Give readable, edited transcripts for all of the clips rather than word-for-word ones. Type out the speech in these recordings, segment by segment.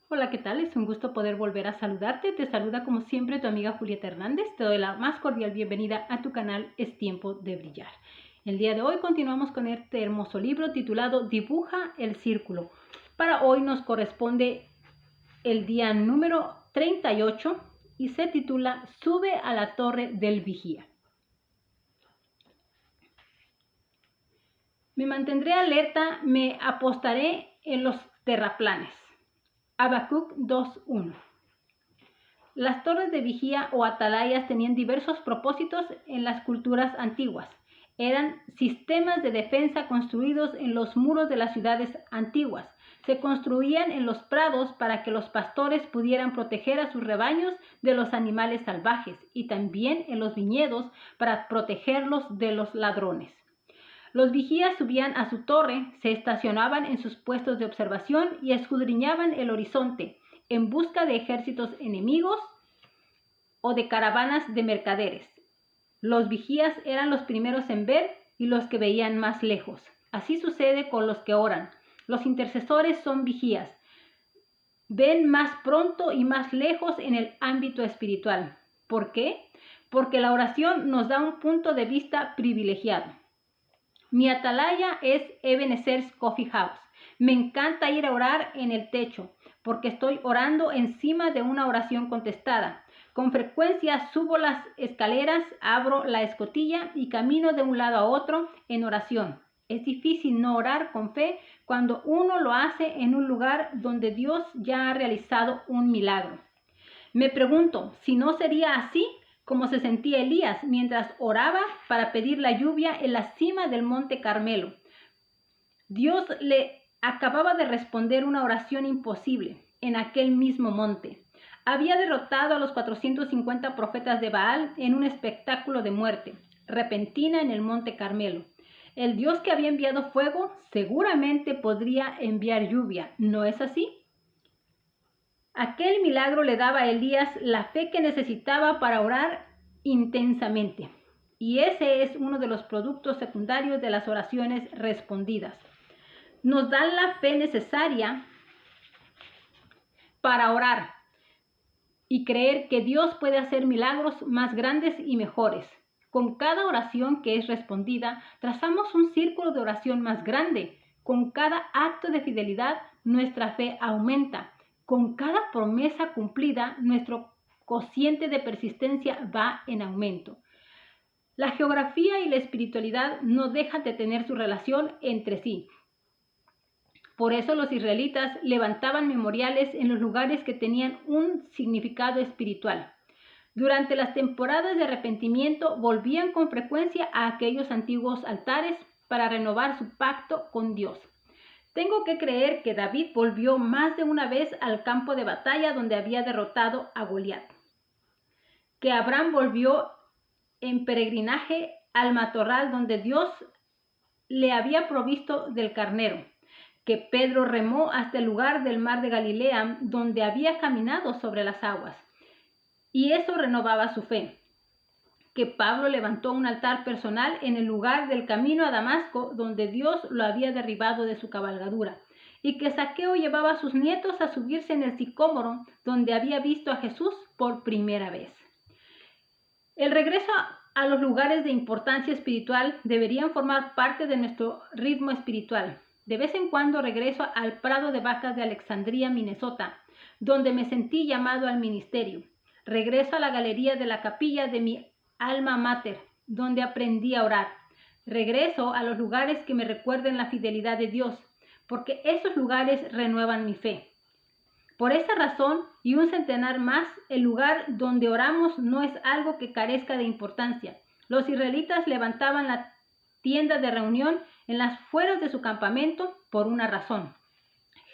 Hola, ¿qué tal? Es un gusto poder volver a saludarte. Te saluda como siempre tu amiga Julieta Hernández. Te doy la más cordial bienvenida a tu canal Es Tiempo de Brillar. El día de hoy continuamos con este hermoso libro titulado Dibuja el Círculo. Para hoy nos corresponde el día número 38 y se titula Sube a la torre del vigía. Me mantendré alerta, me apostaré en los terraplanes. Habacuc 2:1. Las torres de vigía o atalayas tenían diversos propósitos en las culturas antiguas. Eran sistemas de defensa construidos en los muros de las ciudades antiguas. Se construían en los prados para que los pastores pudieran proteger a sus rebaños de los animales salvajes y también en los viñedos para protegerlos de los ladrones. Los vigías subían a su torre, se estacionaban en sus puestos de observación y escudriñaban el horizonte en busca de ejércitos enemigos o de caravanas de mercaderes. Los vigías eran los primeros en ver y los que veían más lejos. Así sucede con los que oran. Los intercesores son vigías. Ven más pronto y más lejos en el ámbito espiritual. ¿Por qué? Porque la oración nos da un punto de vista privilegiado. Mi atalaya es Ebenezer's Coffee House. Me encanta ir a orar en el techo, porque estoy orando encima de una oración contestada. Con frecuencia subo las escaleras, abro la escotilla y camino de un lado a otro en oración. Es difícil no orar con fe cuando uno lo hace en un lugar donde Dios ya ha realizado un milagro. Me pregunto si no sería así como se sentía Elías mientras oraba para pedir la lluvia en la cima del monte Carmelo. Dios le acababa de responder una oración imposible en aquel mismo monte. Había derrotado a los 450 profetas de Baal en un espectáculo de muerte repentina en el monte Carmelo. El Dios que había enviado fuego seguramente podría enviar lluvia, ¿no es así? Aquel milagro le daba a Elías la fe que necesitaba para orar intensamente. Y ese es uno de los productos secundarios de las oraciones respondidas. Nos dan la fe necesaria para orar y creer que Dios puede hacer milagros más grandes y mejores. Con cada oración que es respondida, trazamos un círculo de oración más grande. Con cada acto de fidelidad, nuestra fe aumenta. Con cada promesa cumplida, nuestro cociente de persistencia va en aumento. La geografía y la espiritualidad no dejan de tener su relación entre sí. Por eso los israelitas levantaban memoriales en los lugares que tenían un significado espiritual. Durante las temporadas de arrepentimiento volvían con frecuencia a aquellos antiguos altares para renovar su pacto con Dios. Tengo que creer que David volvió más de una vez al campo de batalla donde había derrotado a Goliat. Que Abraham volvió en peregrinaje al matorral donde Dios le había provisto del carnero. Que Pedro remó hasta el lugar del mar de Galilea donde había caminado sobre las aguas. Y eso renovaba su fe. Que Pablo levantó un altar personal en el lugar del camino a Damasco donde Dios lo había derribado de su cabalgadura. Y que Zaqueo llevaba a sus nietos a subirse en el sicómoro donde había visto a Jesús por primera vez. El regreso a los lugares de importancia espiritual deberían formar parte de nuestro ritmo espiritual. De vez en cuando regreso al Prado de Vacas de Alexandria, Minnesota, donde me sentí llamado al ministerio. Regreso a la galería de la capilla de mi alma mater, donde aprendí a orar. Regreso a los lugares que me recuerden la fidelidad de Dios, porque esos lugares renuevan mi fe. Por esa razón y un centenar más, el lugar donde oramos no es algo que carezca de importancia. Los israelitas levantaban la tienda de reunión en las afueras de su campamento por una razón.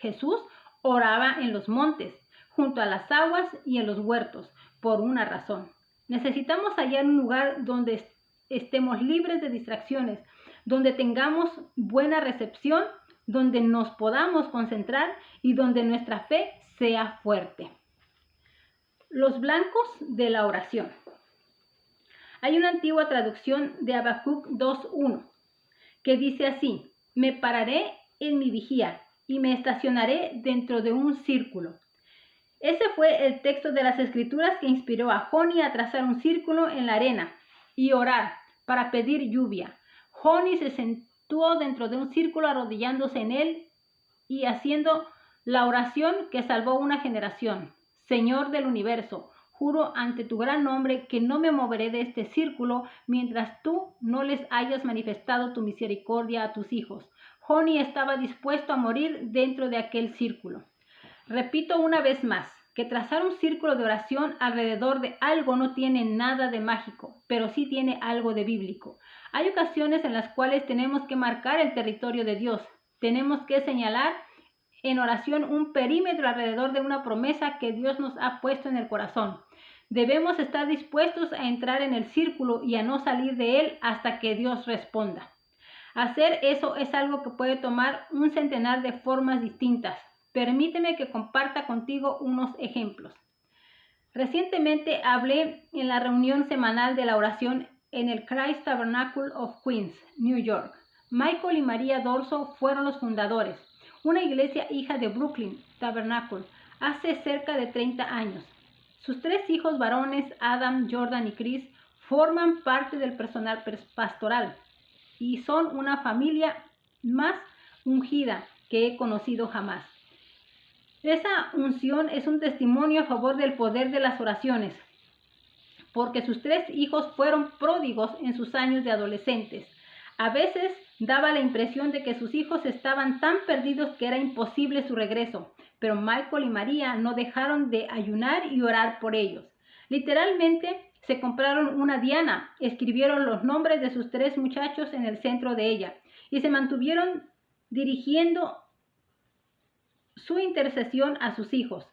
Jesús oraba en los montes, junto a las aguas y en los huertos, por una razón. Necesitamos hallar un lugar donde estemos libres de distracciones, donde tengamos buena recepción, donde nos podamos concentrar y donde nuestra fe sea fuerte. Los blancos de la oración. Hay una antigua traducción de Habacuc 2:1 que dice así: me pararé en mi vigía y me estacionaré dentro de un círculo. Ese fue el texto de las Escrituras que inspiró a Joni a trazar un círculo en la arena y orar para pedir lluvia. Joni se sentó dentro de un círculo arrodillándose en él y haciendo la oración que salvó una generación. Señor del universo, juro ante tu gran nombre que no me moveré de este círculo mientras tú no les hayas manifestado tu misericordia a tus hijos. Joni estaba dispuesto a morir dentro de aquel círculo. Repito una vez más, que trazar un círculo de oración alrededor de algo no tiene nada de mágico, pero sí tiene algo de bíblico. Hay ocasiones en las cuales tenemos que marcar el territorio de Dios. Tenemos que señalar en oración un perímetro alrededor de una promesa que Dios nos ha puesto en el corazón. Debemos estar dispuestos a entrar en el círculo y a no salir de él hasta que Dios responda. Hacer eso es algo que puede tomar un centenar de formas distintas. Permíteme que comparta contigo unos ejemplos. Recientemente hablé en la reunión semanal de la oración en el Christ Tabernacle of Queens, New York. Michael y María Dorso fueron los fundadores, una iglesia hija de Brooklyn Tabernacle, hace cerca de 30 años. Sus 3 hijos varones, Adam, Jordan y Chris, forman parte del personal pastoral y son una familia más ungida que he conocido jamás. Esa unción es un testimonio a favor del poder de las oraciones, porque sus 3 hijos fueron pródigos en sus años de adolescentes. A veces daba la impresión de que sus hijos estaban tan perdidos que era imposible su regreso, pero Michael y María no dejaron de ayunar y orar por ellos. Literalmente se compraron una diana, escribieron los nombres de sus 3 muchachos en el centro de ella y se mantuvieron dirigiendo su intercesión a sus hijos.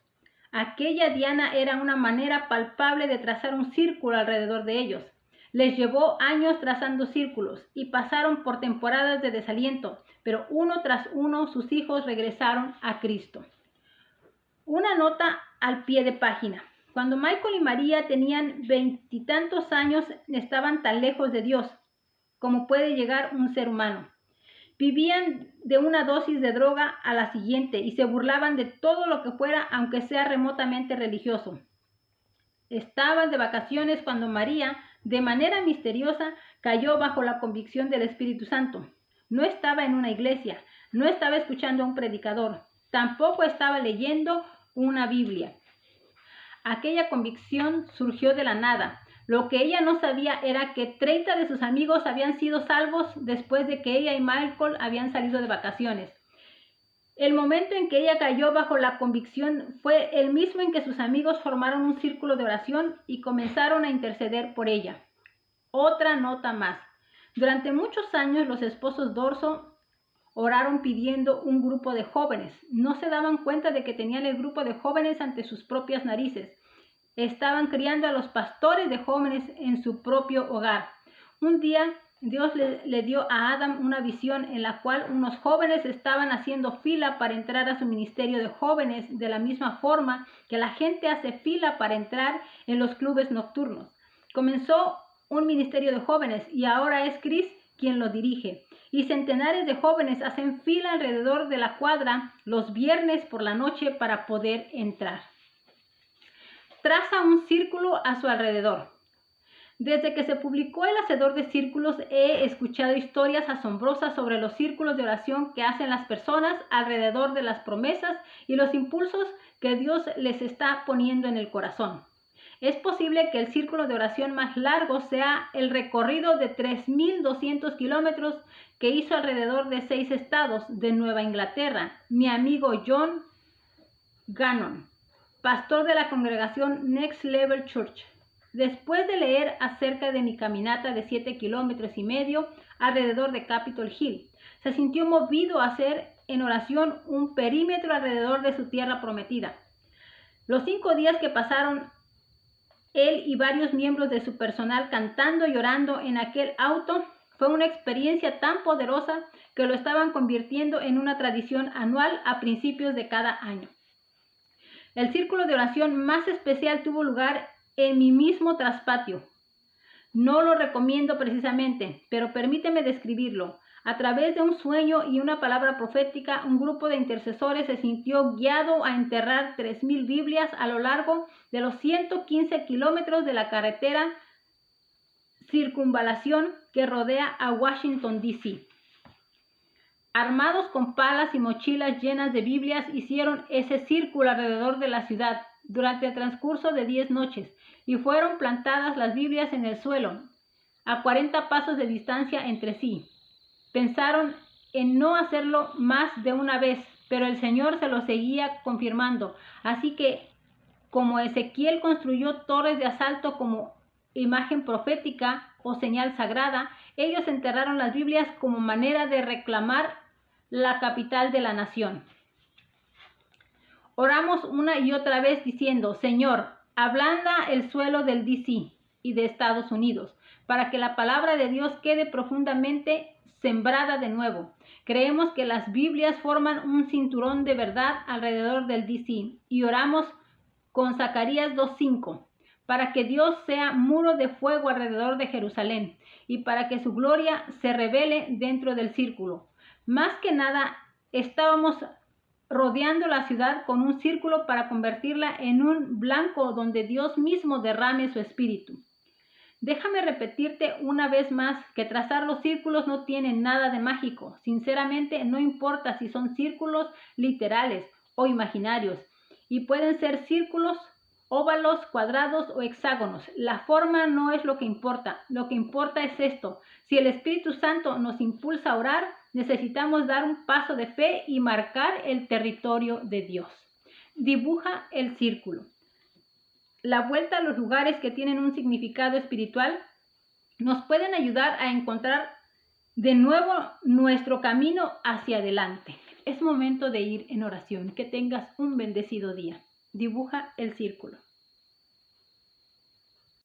Aquella diana era una manera palpable de trazar un círculo alrededor de ellos. Les llevó años trazando círculos y pasaron por temporadas de desaliento, pero uno tras uno sus hijos regresaron a Cristo. Una nota al pie de página. Cuando Michael y María tenían 20 y tantos años, estaban tan lejos de Dios como puede llegar un ser humano. Vivían de una dosis de droga a la siguiente y se burlaban de todo lo que fuera, aunque sea remotamente religioso. Estaban de vacaciones cuando María, de manera misteriosa, cayó bajo la convicción del Espíritu Santo. No estaba en una iglesia, no estaba escuchando a un predicador, tampoco estaba leyendo una Biblia. Aquella convicción surgió de la nada. Lo que ella no sabía era que 30 de sus amigos habían sido salvos después de que ella y Michael habían salido de vacaciones. El momento en que ella cayó bajo la convicción fue el mismo en que sus amigos formaron un círculo de oración y comenzaron a interceder por ella. Otra nota más. Durante muchos años los esposos Dorso oraron pidiendo un grupo de jóvenes. No se daban cuenta de que tenían el grupo de jóvenes ante sus propias narices. Estaban criando a los pastores de jóvenes en su propio hogar. Un día Dios le dio a Adam una visión en la cual unos jóvenes estaban haciendo fila para entrar a su ministerio de jóvenes de la misma forma que la gente hace fila para entrar en los clubes nocturnos. Comenzó un ministerio de jóvenes y ahora es Chris quien lo dirige. Y centenares de jóvenes hacen fila alrededor de la cuadra los viernes por la noche para poder entrar. Traza un círculo a su alrededor. Desde que se publicó El Hacedor de Círculos, he escuchado historias asombrosas sobre los círculos de oración que hacen las personas alrededor de las promesas y los impulsos que Dios les está poniendo en el corazón. Es posible que el círculo de oración más largo sea el recorrido de 3.200 kilómetros que hizo alrededor de 6 estados de Nueva Inglaterra mi amigo John Gannon, pastor de la congregación Next Level Church. Después de leer acerca de mi caminata de 7,5 kilómetros alrededor de Capitol Hill, se sintió movido a hacer en oración un perímetro alrededor de su tierra prometida. Los 5 días que pasaron él y varios miembros de su personal cantando y orando en aquel auto fue una experiencia tan poderosa que lo estaban convirtiendo en una tradición anual a principios de cada año. El círculo de oración más especial tuvo lugar en mi mismo traspatio. No lo recomiendo precisamente, pero permíteme describirlo. A través de un sueño y una palabra profética, un grupo de intercesores se sintió guiado a enterrar 3,000 Biblias a lo largo de los 115 kilómetros de la carretera circunvalación que rodea a Washington, D.C. Armados con palas y mochilas llenas de Biblias, hicieron ese círculo alrededor de la ciudad durante el transcurso de 10 noches y fueron plantadas las Biblias en el suelo, a 40 pasos de distancia entre sí. Pensaron en no hacerlo más de una vez, pero el Señor se lo seguía confirmando. Así que, como Ezequiel construyó torres de asalto como imagen profética o señal sagrada, ellos enterraron las Biblias como manera de reclamar la capital de la nación. Oramos una y otra vez diciendo: Señor, ablanda el suelo del D.C. y de Estados Unidos, para que la palabra de Dios quede profundamente sembrada de nuevo. Creemos que las Biblias forman un cinturón de verdad alrededor del D.C. y oramos con Zacarías 2:5, para que Dios sea muro de fuego alrededor de Jerusalén y para que su gloria se revele dentro del círculo. Más que nada, estábamos rodeando la ciudad con un círculo para convertirla en un blanco donde Dios mismo derrame su espíritu. Déjame repetirte una vez más que trazar los círculos no tiene nada de mágico. Sinceramente, no importa si son círculos literales o imaginarios, y pueden ser círculos, óvalos, cuadrados o hexágonos. La forma no es lo que importa. Lo que importa es esto: si el Espíritu Santo nos impulsa a orar, necesitamos dar un paso de fe y marcar el territorio de Dios. Dibuja el círculo. La vuelta a los lugares que tienen un significado espiritual nos pueden ayudar a encontrar de nuevo nuestro camino hacia adelante. Es momento de ir en oración. Que tengas un bendecido día. Dibuja el círculo.